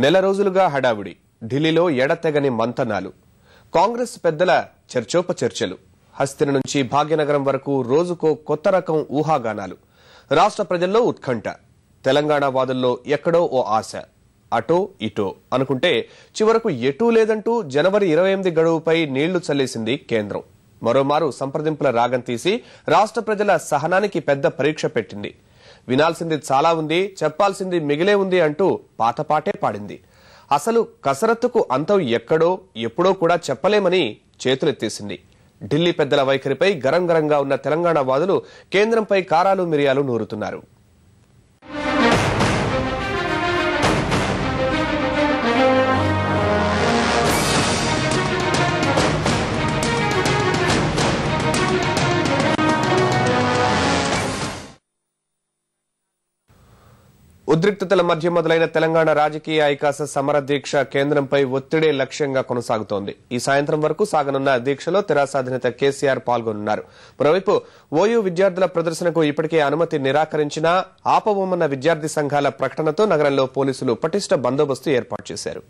నెల రోజులుగా హడావిడి, ఢిల్లీలో ఎడతెగని మంతనాలు, కాంగ్రెస్ పెద్దల చర్చోపచర్చలు, హస్తిన నుంచి భాగ్యనగరం వరకు రోజుకో కొత్త రకం ఊహాగానాలు, రాష్ట్ర ప్రజల్లో ఉత్కంఠ, తెలంగాణ వాదుల్లో ఎక్కడో ఓ ఆశ, అటో ఇటో అనుకుంటే చివరకు ఎటూ లేదంటూ జనవరి 28 గడువుపై నీళ్లు చల్లేసింది కేంద్రం. మరోమారు సంప్రదింపుల రాగం తీసి రాష్ట్ర ప్రజల సహనానికి పెద్ద పరీక్ష పెట్టింది. వినాల్సింది చాలా ఉంది, చెప్పాల్సింది మిగిలే ఉంది అంటూ పాతపాటే పాడింది. అసలు కసరత్తుకు అంతం ఎక్కడో ఎప్పుడో కూడా చెప్పలేమని చేతులెత్తేసింది. ఢిల్లీ పెద్దల వైఖరిపై గరంగరంగా ఉన్న తెలంగాణ వాదులు కేంద్రంపై కారాలు మిరియాలు నూరుతున్నారు. ఉద్రిక్తతల మధ్య మొదలైన తెలంగాణ రాజకీయ ఐకాస సమర దీక్ష కేంద్రంపై ఒత్తిడే లక్ష్యంగా కొనసాగుతోంది. ఈ సాయంత్రం వరకు సాగనున్న దీక్షలో తెరాస అధినేత కేసీఆర్ పాల్గొనున్నారు. మరోవైపు ఓయూ విద్యార్థుల ప్రదర్శనకు ఇప్పటికే అనుమతి నిరాకరించినా ఆపబోమన్న విద్యార్థి సంఘాల ప్రకటనతో నగరంలో పోలీసులు పటిష్ట బందోబస్తు ఏర్పాటు చేశారు.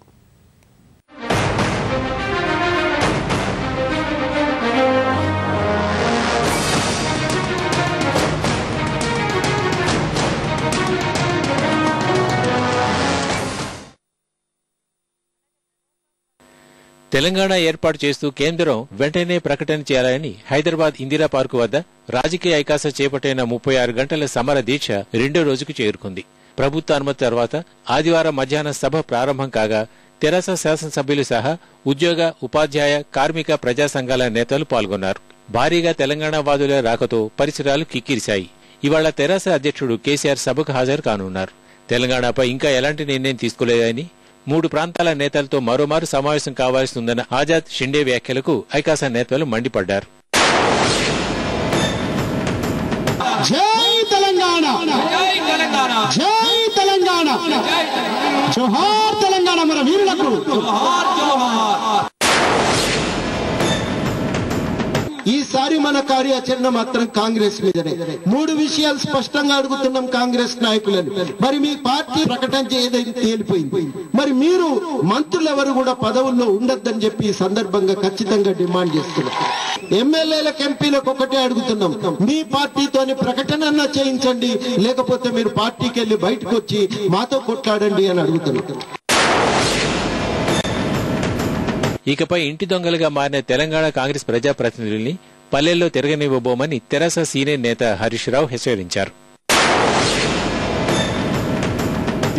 తెలంగాణ ఏర్పాటు చేస్తూ కేంద్రం వెంటనే ప్రకటన చేయాలని హైదరాబాద్ ఇందిరా పార్కు వద్ద రాజకీయ ఐకాస చేపట్టిన 36 గంటల సమర దీక్ష రెండో రోజుకు చేరుకుంది. ప్రభుత్వ అనుమతి తర్వాత ఆదివారం మధ్యాహ్నం సభ ప్రారంభం కాగా తెరాస శాసనసభ్యులు సహా ఉద్యోగ, ఉపాధ్యాయ, కార్మిక, ప్రజా సంఘాల నేతలు పాల్గొన్నారు. భారీగా తెలంగాణ వాదుల రాకతో పరిసరాలు కిక్కిరిశాయి. ఇవాళ తెరాస అధ్యక్షుడు కేసీఆర్ సభకు హాజరు కానున్నారు. తెలంగాణపై ఇంకా ఎలాంటి నిర్ణయం తీసుకోలేదని, 3 ప్రాంతాల నేతలతో మరోమారు సమావేశం కావాల్సి ఉందన్న ఆజాద్ షిండే వ్యాఖ్యలకు ఐకాస నేతలు మండిపడ్డారు. జై తెలంగాణ, జై తెలంగాణ, జోహార్ తెలంగాణ, మన వీరులకు ఈసారి మన కార్యాచరణ మాత్రం కాంగ్రెస్ మీదనే. 3 విషయాలు స్పష్టంగా అడుగుతున్నాం కాంగ్రెస్ నాయకులను. మరి మీ పార్టీ ప్రకటన ఏదైతే తేలిపోయింది, మరి మీరు మంత్రులెవరు కూడా పదవుల్లో ఉండొద్దని చెప్పి ఈ సందర్భంగా ఖచ్చితంగా డిమాండ్ చేస్తున్నాం. ఎమ్మెల్యేలకు, ఎంపీలకు ఒకటే అడుగుతున్నాం, మీ పార్టీతోని ప్రకటన చేయించండి, లేకపోతే మీరు పార్టీకి వెళ్లి బయటకు వచ్చి మాతో కొట్లాడండి అని అడుగుతున్నాం. ఇకపై ఇంటి దొంగలుగా మారిన తెలంగాణ కాంగ్రెస్ ప్రజాప్రతినిధుల్ని పల్లెల్లో తిరగనివ్వబోమని తెరాస సీనియర్ నేత హరీష్ రావు హెచ్చరించారు.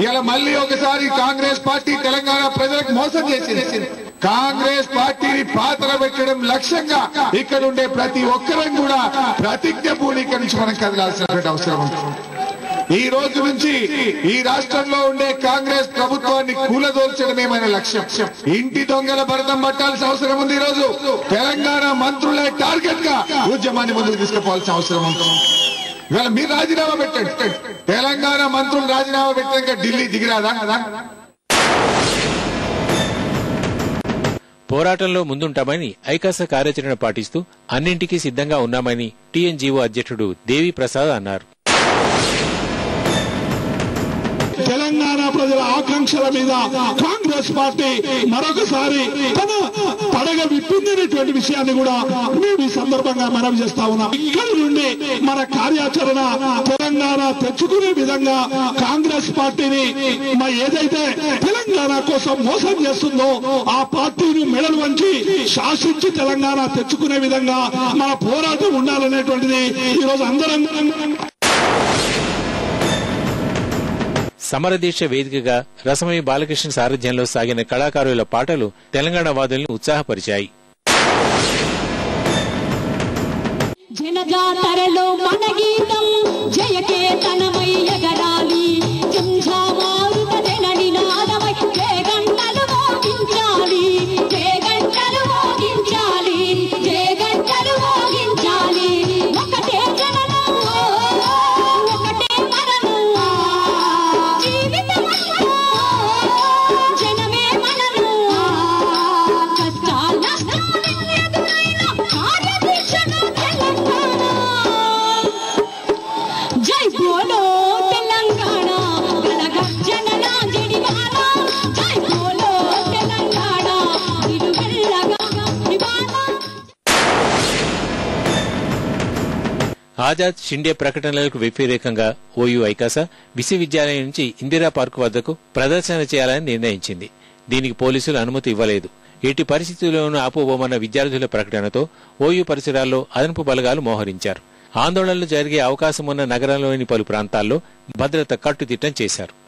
ఇవాళ మళ్ళీ ఒకసారి కాంగ్రెస్ పార్టీ తెలంగాణ ప్రజలకు మోసం చేసింది. కాంగ్రెస్ పార్టీని పాత్ర పెట్టడం లక్ష్యంగా ఇక్కడ ఉండే ప్రతి ఒక్కరం కూడా ప్రతిజ్ఞ పూనిక నుంచి మనం కదలాల్సినటువంటి అవసరం ఉంటుంది. ఈ రోజు నుంచి ఈ రాష్ట్రంలో ఉండే కాంగ్రెస్ ప్రభుత్వాన్ని కూలదోల్చడమే మన లక్ష్యం. ఇంటి దొంగల భరతం పట్టాల్సిన అవసరం ఉంది. ఈ రోజు తెలంగాణ మంత్రులే టార్గెట్ గా ఉద్యమాన్ని ముందుకు తీసుకుపోవాల్సిన అవసరం ఉంటుంది. ఇవాళ మీరు రాజీనామా పెట్టండి, తెలంగాణ మంత్రులు రాజీనామా పెట్టాక ఢిల్లీ దిగిరాదా? పోరాటంలో ముందుంటామని ఐకాస కార్యాచరణ పాటిస్తూ అన్నింటికీ సిద్ధంగా ఉన్నామని టీఎన్జీఓ అధ్యక్షుడు దేవి ప్రసాద్ అన్నారు. తెలంగాణ ప్రజల ఆకాంక్షల మీద కాంగ్రెస్ పార్టీ మరొకసారి తన పడగ విప్పిందనేటువంటి విషయాన్ని కూడా మేము ఈ సందర్భంగా మనవి చేస్తా ఉన్నాం. ఇక్కడి నుండి మన కార్యాచరణ తెలంగాణ తెచ్చుకునే విధంగా కాంగ్రెస్ పార్టీని ఏదైతే తెలంగాణ కోసం మోసం చేస్తుందో ఆ పార్టీని మెడలు వంచి శాసించి తెలంగాణ తెచ్చుకునే విధంగా మన పోరాటం ఉండాలనేటువంటిది ఈరోజు అందరం. సమరదీక్ష వేదికగా రసమయి బాలకృష్ణ సారథ్యంలో సాగిన కళాకారుల పాటలు తెలంగాణ వాదుల్ని ఉత్సాహపరిచాయి. జనజాతరలో మన గీతం జయకేతనమై ఎగరాలి, జంఝామారుత జననినాదమై జయగంటలు మోగించాలి, జయగంటలు మోగించాలి, జయగంటలు మోగించాలి. ఒకటే జననం, ఒకటే మరణం, జీవితమంతా జనమే మనము. కష్టాలు నష్టాలు ఎదురైన కార్యదీక్షను తెలంగాణ. జై బోలో తెలంగాణ. ఆజాద్ షిండే ప్రకటనలకు వ్యతిరేకంగా ఓయూ ఐకాస విశ్వవిద్యాలయం నుంచి ఇందిరా పార్క్ వద్దకు ప్రదర్శన చేయాలని నిర్ణయించింది. దీనికి పోలీసులు అనుమతి ఇవ్వలేదు. ఎట్టి పరిస్థితుల్లోనూ ఆపబోమన్న విద్యార్థుల ప్రకటనతో ఓయూ పరిసరాల్లో అదనపు బలగాలు మోహరించారు. ఆందోళనలు జరిగే అవకాశమున్న నగరంలోని పలు ప్రాంతాల్లో భద్రత కట్టుదిట్టం చేశారు.